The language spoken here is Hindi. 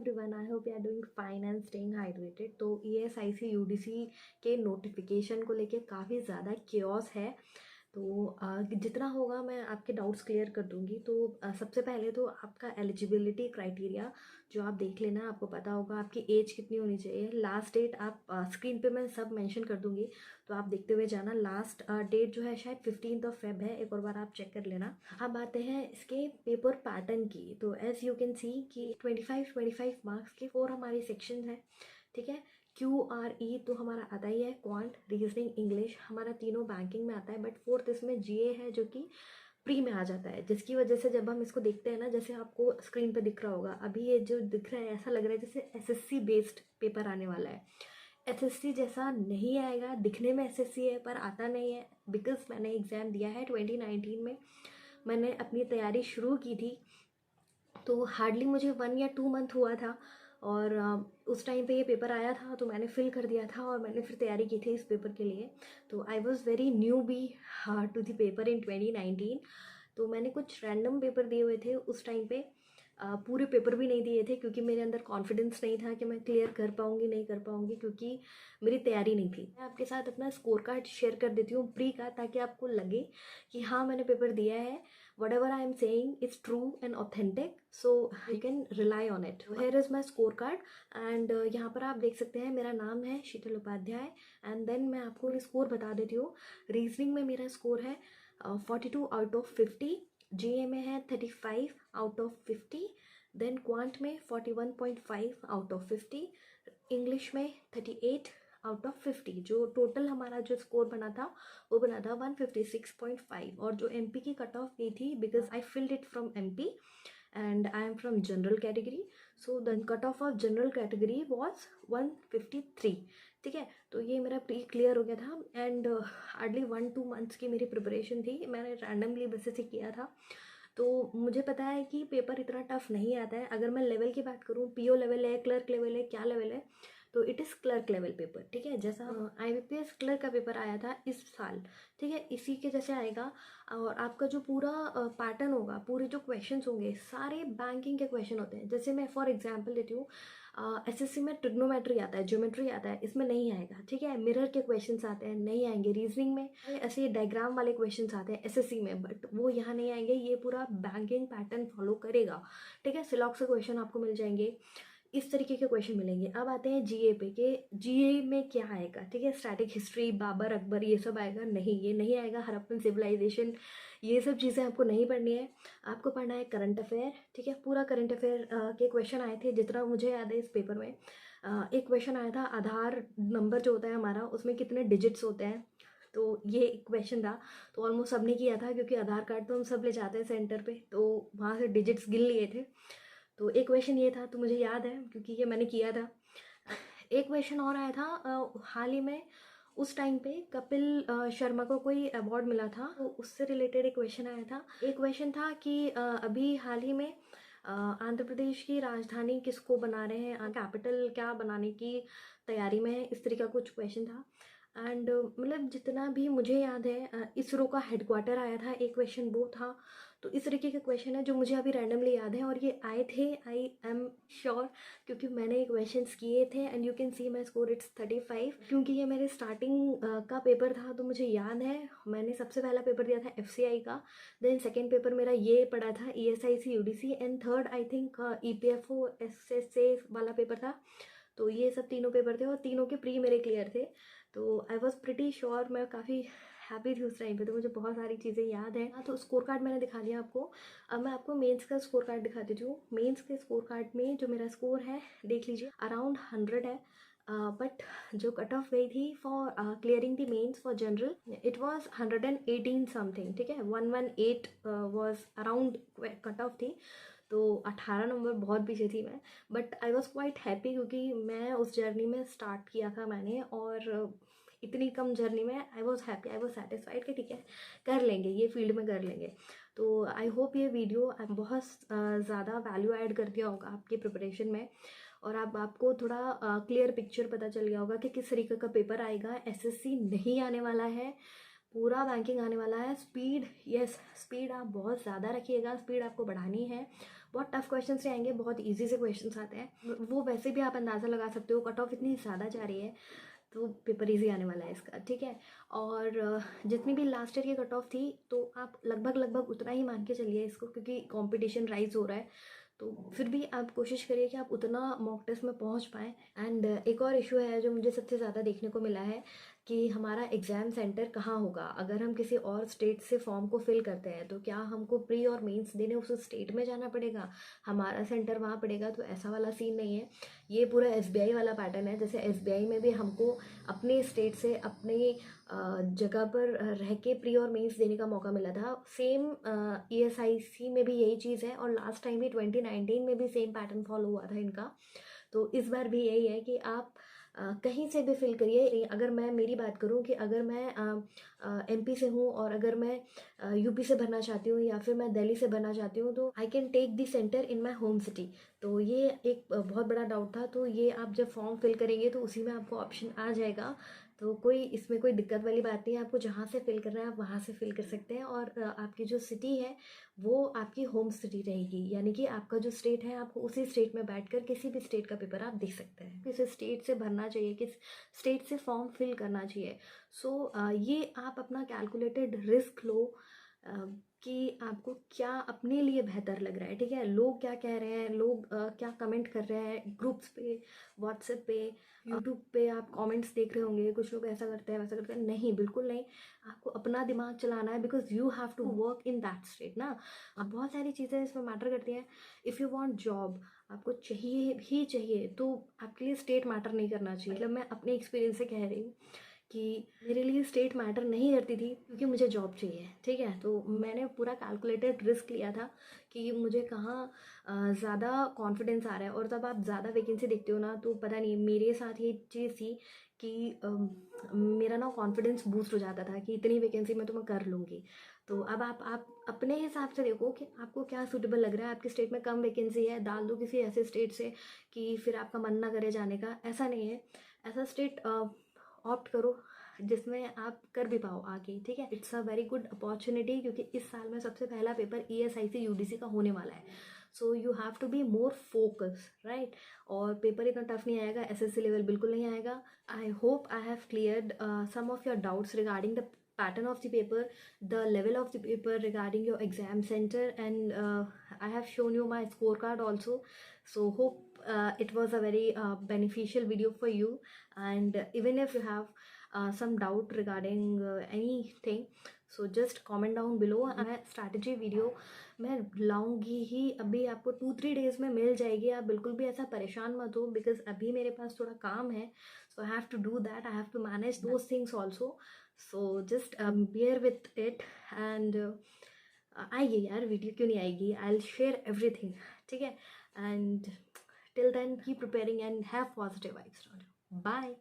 Everyone, I hope you are doing fine and staying hydrated. तो ESIC UDC के नोटिफिकेशन को लेके काफ़ी ज़्यादा क्योस है। तो जितना होगा मैं आपके डाउट्स क्लियर कर दूंगी। तो सबसे पहले तो आपका एलिजिबिलिटी क्राइटेरिया जो आप देख लेना, आपको पता होगा आपकी एज कितनी होनी चाहिए। लास्ट डेट आप स्क्रीन पे मैं सब मेंशन कर दूंगी, तो आप देखते हुए जाना। लास्ट डेट जो है शायद 15 Feb है, एक और बार आप चेक कर लेना। अब आते हैं इसके पेपर पैटर्न की। तो एज यू कैन सी कि 25 मार्क्स के 4 हमारे सेक्शन हैं, ठीक है। QRE तो हमारा आता ही है, क्वांट, रीजनिंग, इंग्लिश, हमारा तीनों बैंकिंग में आता है। बट फोर्थ इसमें GA है जो कि प्री में आ जाता है, जिसकी वजह से जब हम इसको देखते हैं ना, जैसे आपको स्क्रीन पे दिख रहा होगा अभी, ये जो दिख रहा है ऐसा लग रहा है जैसे SSC बेस्ड पेपर आने वाला है। SSC जैसा नहीं आएगा, दिखने में SSC है पर आता नहीं है। बिकॉज मैंने एग्ज़ाम दिया है 2019 में, मैंने अपनी तैयारी शुरू की थी। तो हार्डली मुझे 1 या 2 मंथ हुआ था, और उस टाइम पे ये पेपर आया था तो मैंने फिल कर दिया था और मैंने फिर तैयारी की थी इस पेपर के लिए। तो I was very newbie to the paper in 2019। तो मैंने कुछ रैंडम पेपर दिए हुए थे उस टाइम पे। पूरे पेपर भी नहीं दिए थे क्योंकि मेरे अंदर कॉन्फिडेंस नहीं था कि मैं क्लियर कर पाऊँगी नहीं कर पाऊँगी, क्योंकि मेरी तैयारी नहीं थी। मैं आपके साथ अपना स्कोर कार्ड शेयर कर देती हूँ प्री का, ताकि आपको लगे कि हाँ मैंने पेपर दिया है, whatever I am saying is true and authentic, so you can rely on it. So here is my scorecard and यहाँ पर आप देख सकते हैं मेरा नाम है शीतल उपाध्याय। एंड देन मैं आपको स्कोर बता देती हूँ। रीजनिंग में मेरा स्कोर है 42 आउट ऑफ 50, GA में है 35 आउट ऑफ 50, देन क्वांट में 41.5 आउट ऑफ 50, इंग्लिश में 38 आउट ऑफ 50। जो टोटल हमारा जो स्कोर बना था वो बना था 156.5। और जो MP की कट ऑफ गई थी, because I filled it from MP and I am from general category, so the cut off general category was 153, ठीक है। तो ये मेरा प्री क्लियर हो गया था। एंड हार्डली 1-2 मंथ्स की मेरी प्रिपरेशन थी, मैंने रैंडमली बेसिस से किया था। तो मुझे पता है कि पेपर इतना टफ नहीं आता है। अगर मैं लेवल की बात करूँ, PO लेवल है, क्लर्क लेवल है, क्या लेवल है, तो it is clerk level paper, ठीक है। जैसा IBPS क्लर्क का पेपर आया था इस साल, ठीक है, इसी के जैसे आएगा। और आपका जो पूरा पैटर्न होगा, पूरे जो क्वेश्चंस होंगे सारे बैंकिंग के क्वेश्चन होते हैं। जैसे मैं फॉर एग्जांपल देती हूँ, SSC में ट्रिग्नोमेट्री आता है, ज्योमेट्री आता है, इसमें नहीं आएगा, ठीक है। मिरर के क्वेश्चंस आते हैं, नहीं आएंगे। रीजनिंग में ऐसे डायग्राम वाले क्वेश्चंस आते हैं SSC में, बट वो यहाँ नहीं आएंगे। ये पूरा बैंकिंग पैटर्न फॉलो करेगा, ठीक है। सिलॉक्स के क्वेश्चन आपको मिल जाएंगे, इस तरीके के क्वेश्चन मिलेंगे। अब आते हैं GA पे, कि GA में क्या आएगा, ठीक है। स्टैटिक हिस्ट्री, बाबर अकबर, ये सब आएगा नहीं, ये नहीं आएगा। हड़प्पन सिविलाइजेशन, ये सब चीज़ें आपको नहीं पढ़नी है। आपको पढ़ना है करंट अफेयर, ठीक है। पूरा करंट अफेयर के क्वेश्चन आए थे, जितना मुझे याद है इस पेपर में। एक क्वेश्चन आया था, आधार नंबर जो होता है हमारा, उसमें कितने डिजिट्स होते हैं, तो ये एक क्वेश्चन था। तो ऑलमोस्ट सबने किया था, क्योंकि आधार कार्ड तो हम सब ले जाते हैं सेंटर पे, तो वहाँ से डिजिट्स गिन लिए थे। तो एक क्वेश्चन ये था, तो मुझे याद है क्योंकि ये मैंने किया था। एक क्वेश्चन और आया था हाल ही में, उस टाइम पे कपिल शर्मा को कोई अवार्ड मिला था, तो उससे रिलेटेड एक क्वेश्चन आया था। एक क्वेश्चन था कि अभी हाल ही में आंध्र प्रदेश की राजधानी किसको बना रहे हैं, कैपिटल क्या बनाने की तैयारी में है, इस तरीके का कुछ क्वेश्चन था। एंड मतलब जितना भी मुझे याद है, इसरो का हेडक्वार्टर आया था, एक क्वेश्चन वो था। तो इस तरीके के क्वेश्चन है जो मुझे अभी रैंडमली याद है, और ये आए थे, आई एम श्योर, क्योंकि मैंने क्वेश्चंस किए थे। And you can see my score, it's 35। क्योंकि ये मेरे स्टार्टिंग का पेपर था, तो मुझे याद है मैंने सबसे पहला पेपर दिया था FCI का, देन सेकेंड पेपर मेरा ये पड़ा था ESIC UDC, and third I think EPFO SSA वाला पेपर था। तो ये सब तीनों पेपर थे, और तीनों के प्री मेरे क्लियर थे। तो आई वॉज प्रिटी श्योर, मैं काफ़ी हैप्पी थी उस टाइम पे, तो मुझे बहुत सारी चीज़ें याद हैं। हाँ, तो स्कोर कार्ड मैंने दिखा दिया आपको। अब मैं आपको मेंस का स्कोर कार्ड दिखा देती हूँ। मेंस के स्कोर कार्ड में जो मेरा स्कोर है, देख लीजिए, अराउंड 100 है। बट जो कट ऑफ गई थी for clearing the mains for general, it was 118 something, ठीक है। 118 वाज अराउंड कट ऑफ थी। तो 18 नंबर बहुत पीछे थी मैं, but I was quite happy, क्योंकि मैं उस जर्नी में स्टार्ट किया था मैंने, और इतनी कम जर्नी में I was happy, I was satisfied कि ठीक है कर लेंगे, ये फील्ड में कर लेंगे। तो आई होप ये वीडियो बहुत ज़्यादा वैल्यू ऐड कर दिया होगा आपकी प्रिपरेशन में, और आपको थोड़ा क्लियर पिक्चर पता चल गया होगा कि किस तरीके का पेपर आएगा। SSC नहीं आने वाला है, पूरा बैंकिंग आने वाला है। स्पीड, यस, स्पीड आप बहुत ज़्यादा रखिएगा, स्पीड आपको बढ़ानी है। बहुत टफ क्वेश्चंस नहीं आएंगे, बहुत इजी से क्वेश्चंस आते हैं, वो वैसे भी आप अंदाज़ा लगा सकते हो, कट ऑफ इतनी ज़्यादा जा रही है तो पेपर इजी आने वाला है इसका, ठीक है। और जितनी भी लास्ट ईयर की कट ऑफ थी तो आप लगभग लगभग उतना ही मान के चलिए इसको, क्योंकि कंपटीशन राइज हो रहा है, तो फिर भी आप कोशिश करिए कि आप उतना मॉक टेस्ट में पहुंच पाएँ। एंड एक और इशू है जो मुझे सबसे ज़्यादा देखने को मिला है कि हमारा एग्ज़ाम सेंटर कहाँ होगा। अगर हम किसी और स्टेट से फॉर्म को फिल करते हैं तो क्या हमको प्री और मेंस देने उस स्टेट में जाना पड़ेगा, हमारा सेंटर वहाँ पड़ेगा? तो ऐसा वाला सीन नहीं है, ये पूरा एसबीआई वाला पैटर्न है। जैसे एसबीआई में भी हमको अपने स्टेट से अपने जगह पर रह के प्री और मेंस देने का मौका मिला था, सेम ईएसआईसी में भी यही चीज़ है, और लास्ट टाइम भी 2019 में भी सेम पैटर्न फॉलो हुआ था इनका। तो इस बार भी यही है कि आप कहीं से भी फिल करिए। अगर मैं मेरी बात करूं कि अगर मैं एमपी से हूं और अगर मैं यूपी से भरना चाहती हूँ या फिर मैं दिल्ली से भरना चाहती हूँ, तो I can take the centre in my home city. तो ये एक बहुत बड़ा डाउट था, तो ये आप जब फॉर्म फिल करेंगे तो उसी में आपको ऑप्शन आ जाएगा। तो कोई इसमें कोई दिक्कत वाली बात नहीं है, आपको जहाँ से फिल करना है आप वहाँ से फिल कर सकते हैं। और आपकी जो सिटी है वो आपकी होम सिटी रहेगी, यानी कि आपका जो स्टेट है आपको उसी स्टेट में बैठकर किसी भी स्टेट का पेपर आप दे सकते हैं। किस स्टेट से भरना चाहिए, किस स्टेट से फॉर्म फिल करना चाहिए। सो ये आप अपना कैलकुलेटेड रिस्क लो कि आपको क्या अपने लिए बेहतर लग रहा है, ठीक है। लोग क्या कह रहे हैं, लोग क्या कमेंट कर रहे हैं ग्रुप्स पे, व्हाट्सएप पे, यूट्यूब पे आप कमेंट्स देख रहे होंगे, कुछ लोग ऐसा करते हैं वैसा करते हैं, नहीं बिल्कुल नहीं। आपको अपना दिमाग चलाना है, because you have to work in that state ना। अब बहुत सारी चीज़ें इसमें मैटर करती हैं। इफ़ यू वांट जॉब, आपको चाहिए ही चाहिए, तो आपके लिए स्टेट मैटर नहीं करना चाहिए। मतलब मैं अपने एक्सपीरियंस से कह रही हूँ कि मेरे लिए स्टेट मैटर नहीं करती थी, क्योंकि मुझे जॉब चाहिए, ठीक है। तो मैंने पूरा कैलकुलेटेड रिस्क लिया था कि मुझे कहाँ ज़्यादा कॉन्फिडेंस आ रहा है। और तब आप ज़्यादा वैकेंसी देखते हो ना, तो पता नहीं मेरे साथ ये चीज़ थी कि मेरा ना कॉन्फिडेंस बूस्ट हो जाता था कि इतनी वैकेंसी में तो मैं कर लूँगी। तो अब आप अपने हिसाब से देखो कि आपको क्या सूटेबल लग रहा है। आपके स्टेट में कम वैकेंसी है, डाल दो किसी ऐसे स्टेट से कि फिर आपका मन ना करे जाने का, ऐसा नहीं है। ऐसा स्टेट ऑप्ट करो जिसमें आप कर भी पाओ आगे, ठीक है। It's a very good opportunity, क्योंकि इस साल में सबसे पहला पेपर ईएसआईसी यूडीसी का होने वाला है। So you have to be more focus, right. और पेपर इतना टफ नहीं आएगा, एसएससी लेवल बिल्कुल नहीं आएगा। I hope I have cleared some of your doubts regarding the pattern of the paper, the level of the paper, regarding your exam center, and I have shown you my scorecard also. So hope it was a very beneficial video for you. And even if you have some doubt regarding anything, so just comment down below. मैं strategy video मैं लाऊंगी ही, अभी आपको 2-3 डेज में मिल जाएगी। आप बिल्कुल भी ऐसा परेशान मत हो, बिकॉज अभी मेरे पास थोड़ा काम है, so I have to do that, I have to manage those things also. So just bear with it, and आएगी यार वीडियो, क्यों नहीं आएगी, I'll share everything, ठीक है। And till then keep preparing and have positive vibes. Bye.